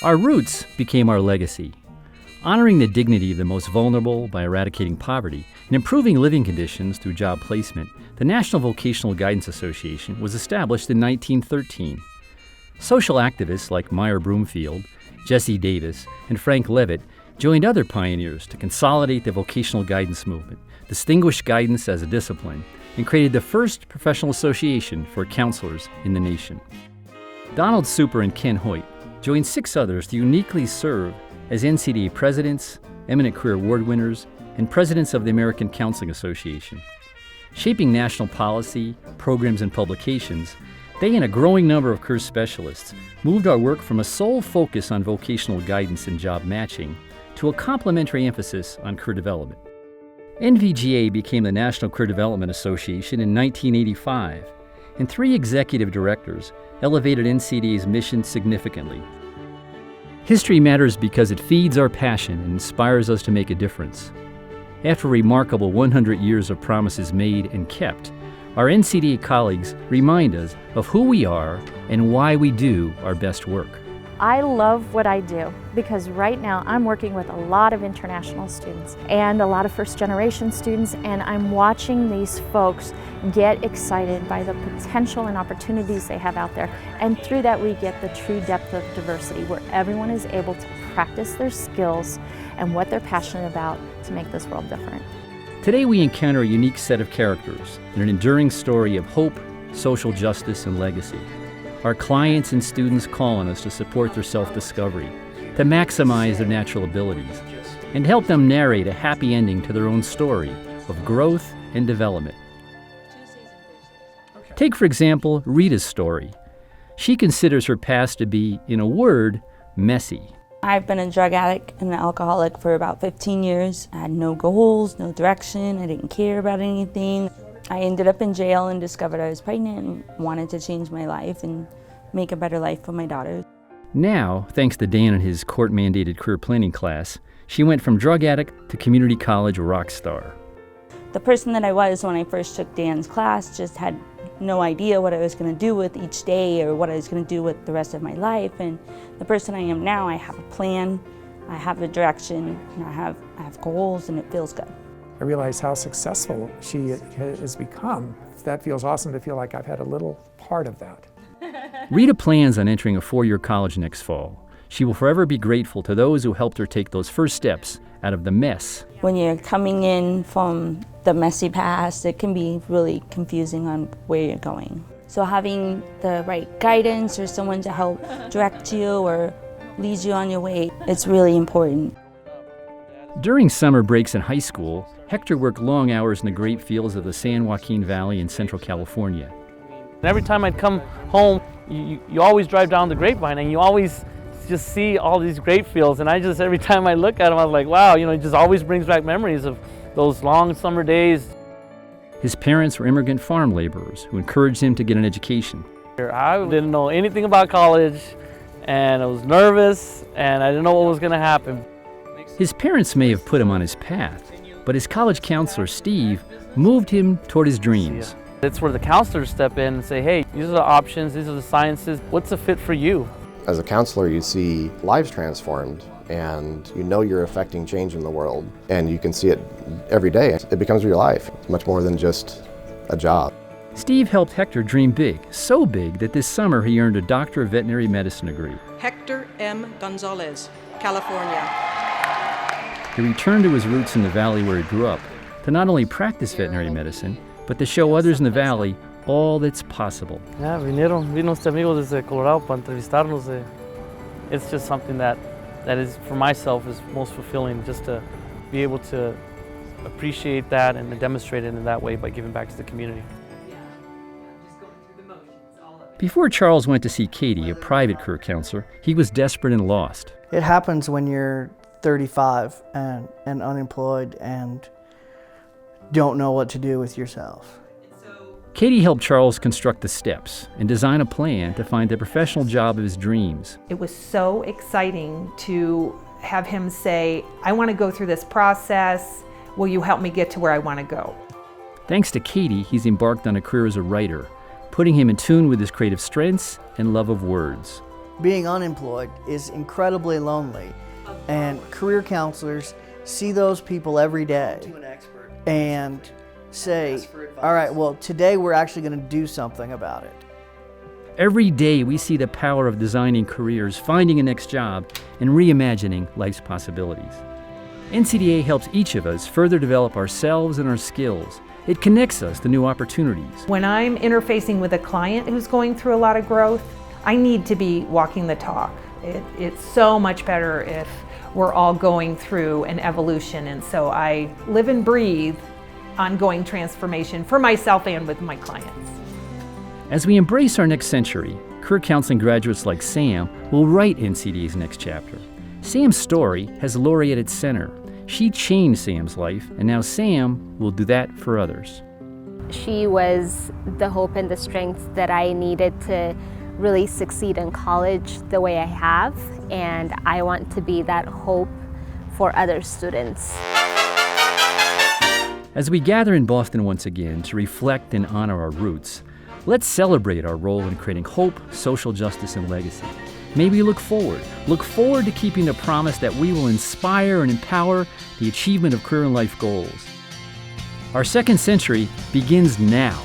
Our roots became our legacy. Honoring the dignity of the most vulnerable by eradicating poverty and improving living conditions through job placement, the National Vocational Guidance Association was established in 1913. Social activists like Meyer Broomfield, Jesse Davis, and Frank Levitt joined other pioneers to consolidate the vocational guidance movement, distinguish guidance as a discipline, and created the first professional association for counselors in the nation. Donald Super and Ken Hoyt joined 6 others to uniquely serve as NCDA presidents, eminent career award winners, and presidents of the American Counseling Association. Shaping national policy, programs, and publications, they and a growing number of career specialists moved our work from a sole focus on vocational guidance and job matching to a complementary emphasis on career development. NVGA became the National Career Development Association in 1985, and 3 executive directors elevated NCDA's mission significantly. History matters because it feeds our passion and inspires us to make a difference. After a remarkable 100 years of promises made and kept, our NCDA colleagues remind us of who we are and why we do our best work. I love what I do because right now I'm working with a lot of international students and a lot of first-generation students, and I'm watching these folks get excited by the potential and opportunities they have out there. And through that we get the true depth of diversity where everyone is able to practice their skills and what they're passionate about to make this world different. Today we encounter a unique set of characters and an enduring story of hope, social justice, and legacy. Our clients and students call on us to support their self-discovery, to maximize their natural abilities, and help them narrate a happy ending to their own story of growth and development. Take, for example, Rita's story. She considers her past to be, in a word, messy. I've been a drug addict and an alcoholic for about 15 years. I had no goals, no direction, I didn't care about anything. I ended up in jail and discovered I was pregnant and wanted to change my life and make a better life for my daughter. Now, thanks to Dan and his court-mandated career planning class, she went from drug addict to community college rock star. The person that I was when I first took Dan's class just had no idea what I was going to do with each day or what I was going to do with the rest of my life. And the person I am now, I have a plan, I have a direction, and I have goals, and it feels good. I realize how successful she has become. That feels awesome to feel like I've had a little part of that. Rita plans on entering a 4-year college next fall. She will forever be grateful to those who helped her take those first steps out of the mess. When you're coming in from the messy past, it can be really confusing on where you're going. So having the right guidance or someone to help direct you or lead you on your way, it's really important. During summer breaks in high school, Hector worked long hours in the grape fields of the San Joaquin Valley in Central California. And every time I'd come home, you always drive down the grapevine and you always just see all these grape fields, and every time I look at them, I was like, wow, it just always brings back memories of those long summer days. His parents were immigrant farm laborers who encouraged him to get an education. I didn't know anything about college, and I was nervous, and I didn't know what was going to happen. His parents may have put him on his path, but his college counselor, Steve, moved him toward his dreams. It's where the counselors step in and say, hey, these are the options, these are the sciences, what's a fit for you? As a counselor, you see lives transformed, and you know you're affecting change in the world, and you can see it every day. It becomes your life. It's much more than just a job. Steve helped Hector dream big, so big that this summer he earned a Doctor of Veterinary Medicine degree. Hector M. Gonzalez, California. He returned to his roots in the valley where he grew up to not only practice veterinary medicine, but to show others in the valley all that's possible. Yeah, vino este amigo desde Colorado para entrevistarnos. It's just something that is, for myself, is most fulfilling, just to be able to appreciate that and demonstrate it in that way by giving back to the community. Before Charles went to see Katie, a private career counselor, he was desperate and lost. It happens when you're 35 and unemployed and don't know what to do with yourself. Katie helped Charles construct the steps and design a plan to find the professional job of his dreams. It was so exciting to have him say, I want to go through this process. Will you help me get to where I want to go? Thanks to Katie, he's embarked on a career as a writer, putting him in tune with his creative strengths and love of words. being unemployed is incredibly lonely, and career counselors see those people every day and say, all right, well, today we're actually going to do something about it. Every day we see the power of designing careers, finding a next job, and reimagining life's possibilities. NCDA helps each of us further develop ourselves and our skills. It connects us to new opportunities. When I'm interfacing with a client who's going through a lot of growth, I need to be walking the talk. It's so much better if we're all going through an evolution, and so I live and breathe ongoing transformation for myself and with my clients. As we embrace our next century, career counseling graduates like Sam will write NCDA's next chapter. Sam's story has Lori at its center. She changed Sam's life, and now Sam will do that for others. She was the hope and the strength that I needed to really succeed in college the way I have, and I want to be that hope for other students. As we gather in Boston once again to reflect and honor our roots, let's celebrate our role in creating hope, social justice, and legacy. May we look forward to keeping the promise that we will inspire and empower the achievement of career and life goals. Our second century begins now.